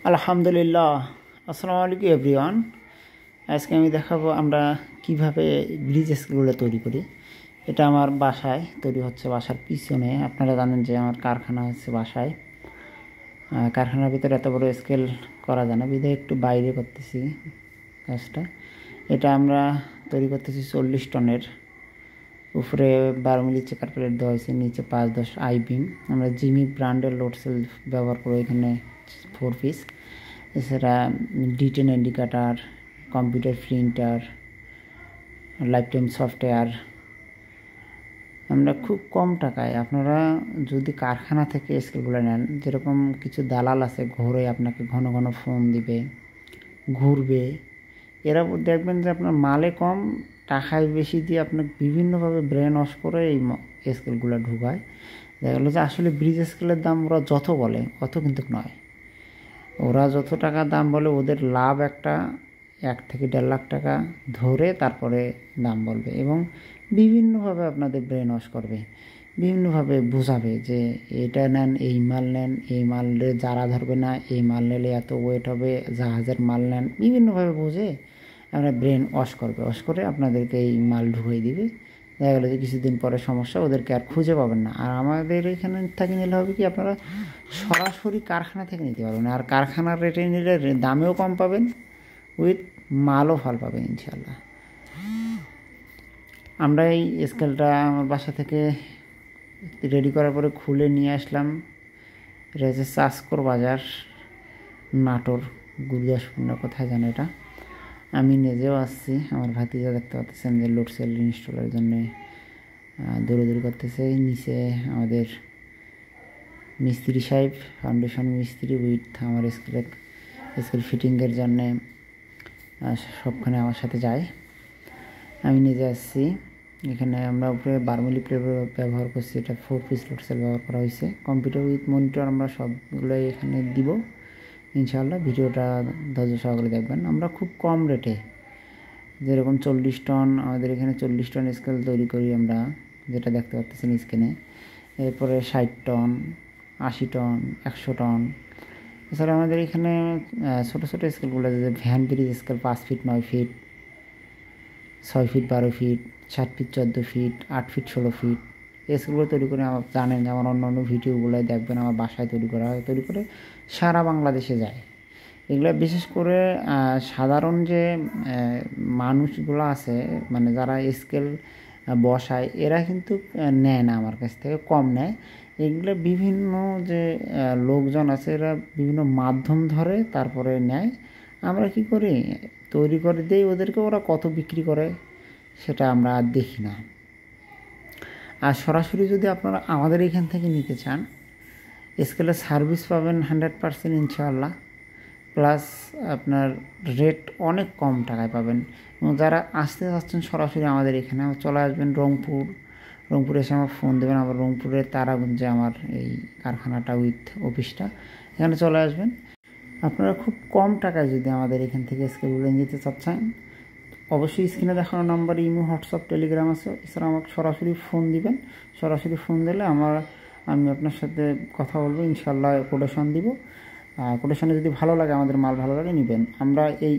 আলহামদুলিল্লাহ। আসসালামু আলাইকুম এভরিওয়ান। আজকে আমি দেখাবো আমরা কিভাবে ব্রিজ স্কেলগুলো তৈরি করি। এটা আমার বাসায় তৈরি হচ্ছে, বাসার পিছনে। আপনারা জানেন যে আমার কারখানা হচ্ছে বাসায়। কারখানার ভিতরে এত বড় স্কেল করা যায় না, বিধায় একটু বাইরে করতেছি কাজটা। এটা আমরা তৈরি করতেছি 40 টনের। উপরে 12 মিলি চেকার প্লেট দেওয়া হয়েছে, নিচে 5-10 আই বিম। আমরা জিমি ব্র্যান্ডের লোড সেল ব্যবহার করবো এখানে 4 পিস। এছাড়া D10 indicator, computer printer, life time software. আমরা খুব কম টাকায়, আপনারা যদি কারখানা থেকে স্কেলগুলো নেন, যেরকম কিছু দালাল আছে ঘুরে আপনাকে ঘন ঘন ফোন দিবে, ঘুরবে, এরা দেখবেন যে আপনার মালে কম টাকায় বেশি দিয়ে আপনাকে বিভিন্নভাবে ব্রেন ওয়াশ করে এই স্কেলগুলো ঢুকায়। দেখা গেলো যে আসলে ব্রিজ স্কেলের দাম ওরা যত বলে অত কিন্তু নয়। ওরা যত টাকা দাম বলে ওদের লাভ একটা 1 থেকে 1.5 লাখ টাকা ধরে তারপরে দাম বলবে, এবং বিভিন্নভাবে আপনাদের ব্রেন ওয়াশ করবে, বিভিন্নভাবে বোঝাবে যে এটা নেন, এই মাল নেন, এই মালে যারা ধরবে না, এই মাল নিলে এত ওয়েট হবে, জাহাজের মাল নেন, বিভিন্নভাবে বুঝে আমরা ব্রেন ওয়াশ করবে। ওয়াশ করে আপনাদেরকে এই মাল ঢুকিয়ে দিবে। দেখা গেলো যে কিছুদিন পরে সমস্যা, ওদেরকে আর খুঁজে পাবেন না। আর আমাদের এখানে থেকে নিলে হবে কি, আপনারা সরাসরি কারখানা থেকে নিতে পারবেন, আর কারখানার রেটে নিলে দামেও কম পাবেন, উইথ মালও ভালো পাবেন ইনশাল্লাহ। আমরা এই স্কেলটা আমার বাসা থেকে রেডি করার পরে খুলে নিয়ে আসলাম। এটা হচ্ছে চাষকর বাজার, নাটোর, গুরুদাসপুর কোথায় জানো এটা। আমি নিজেও আসছি, আমার ভাতিজা দেখতে পাচ্ছেন যে লোড সেল ইনস্টলের জন্য দৌড়াদৌড়ি করতেছে। নিচে আমাদের মিস্ত্রি সাহেব, ফাউন্ডেশন মিস্ত্রি, উইথ আমার স্কেল ফিটিংয়ের জন্যে সবখানে আমার সাথে যায়। আমি নিজে আসছি। এখানে আমরা উপরে 12 মিলি প্লেট ব্যবহার করছি, এটা 4 পিস লোড সেল ব্যবহার করা হয়েছে। কম্পিউটার উইথ মনিটর আমরা সবগুলোই এখানে দিব ইনশাআল্লাহ। ভিডিওটা ধৈর্য সহকারে দেখবেন। আমরা খুব কম রেটে, যেরকম 40 টন, আমাদের এখানে 40 টন স্কেল তৈরি করি আমরা, যেটা দেখতে পাচ্ছেন স্ক্রিনে। এরপরে 60 টন, 80 টন, 100 টন। এছাড়া আমাদের এখানে ছোটো ছোটো স্কেলগুলো, যে ভ্যান ব্রিজ scale 5 feet, 9 feet, 6 feet, 12 feet, 7 feet, 14 feet, 8 feet, 16 feet, স্কেলগুলো তৈরি করে আমার জানেন যে আমার অন্য অন্য ভিডিওগুলোয় দেখবেন আমার বাসায় তৈরি করা হয়, তৈরি করে সারা বাংলাদেশে যায়। এগুলো বিশেষ করে সাধারণ যে মানুষগুলো আছে, মানে যারা স্কেল বসায়, এরা কিন্তু নেয় না আমার কাছ থেকে, কম নেয়। এগুলো বিভিন্ন যে লোকজন আছে, এরা বিভিন্ন মাধ্যম ধরে তারপরে নেয়। আমরা কি করি, তৈরি করে দেই ওদেরকে, ওরা কত বিক্রি করে সেটা আমরা আর দেখি না। আর সরাসরি যদি আপনারা আমাদের এখান থেকে নিতে চান, স্কেলের সার্ভিস পাবেন 100% ইনশাআল্লাহ, প্লাস আপনার রেট অনেক কম টাকায় পাবেন। এবং যারা আসতে চাচ্ছেন সরাসরি আমাদের এখানে চলে আসবেন, রংপুরে এসে আমার ফোন দেবেন। আমার রংপুরের তারাগঞ্জে আমার এই কারখানাটা উইথ অফিসটা, এখানে চলে আসবেন। আপনারা খুব কম টাকায় যদি আমাদের এখান থেকে স্কেলগুলো নিতে চাচ্ছেন, অবশ্যই স্ক্রিনে দেখানো নাম্বারে ইমো, হোয়াটসঅ্যাপ, টেলিগ্রাম আছে। এছাড়া আমাকে সরাসরি ফোন দিবেন। সরাসরি ফোন দিলে আমি আপনার সাথে কথা বলবো, ইনশাল্লাহ কোটেশন দিব। কোটেশনে যদি ভালো লাগে, আমাদের মাল ভালো লাগে, নেবেন। আমরা এই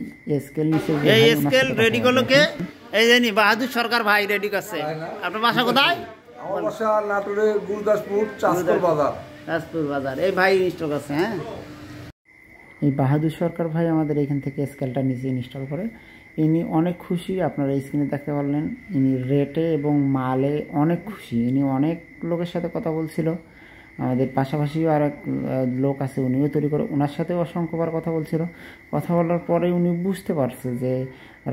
স্কেল নিচে এই স্কেল রেডি করলো কে, এই জানি বাহাদুর সরকার ভাই রেডি করছে। আপনার বাসা কোথায়? আমার বাসা নাটোরে, গুরুদাসপুর, চাষকর বাজার। এই ভাই ইনস্টল করছে। হ্যাঁ, এই বাহাদুর সরকার ভাই আমাদের এখান থেকে স্কেলটা নিজে ইনস্টল করে। ইনি অনেক খুশি, আপনারা স্ক্রিনে দেখতে পারলেন। ইনি রেটে এবং মালে অনেক খুশি। ইনি অনেক লোকের সাথে কথা বলছিল, আমাদের পাশাপাশিও আর এক লোক আছে, উনিও তৈরি করে, ওনার সাথেও অসংখ্যবার কথা বলছিল। কথা বলার পরে উনি বুঝতে পারছে যে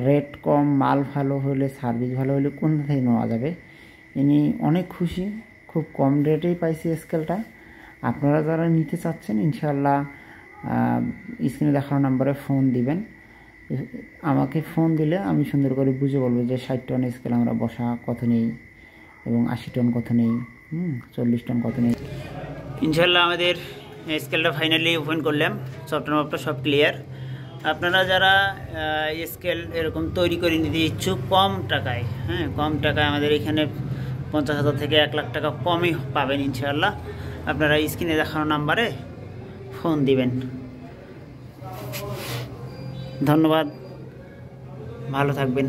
রেট কম, মাল ভালো হলে, সার্ভিস ভালো হলে কোন থেকে নেওয়া যাবে। ইনি অনেক খুশি, খুব কম রেটেই পাইছি স্কেলটা। আপনারা যারা নিতে চাচ্ছেন, ইনশাআল্লাহ স্ক্রিনে দেখানো নাম্বারে ফোন দিবেন। আমাকে ফোন দিলে আমি সুন্দর করে বুঝে বলবো যে 60 টন স্কেল আমরা বসা কত নেই, এবং 80 টন কত নেই, 40 টন কত নেই। ইনশাল্লাহ আমাদের স্কেলটা ফাইনালি ওপেন করলাম, সফটওয়্যার সব ক্লিয়ার। আপনারা যারা স্কেল এরকম তৈরি করে নিতে ইচ্ছুক কম টাকায়, কম টাকায় আমাদের এখানে 50,000 থেকে 1 লাখ টাকা কমই পাবেন ইনশাল্লাহ। আপনারা স্ক্রিনে দেখানো নাম্বারে ফোন দিবেন। ধন্যবাদ, ভালো থাকবেন।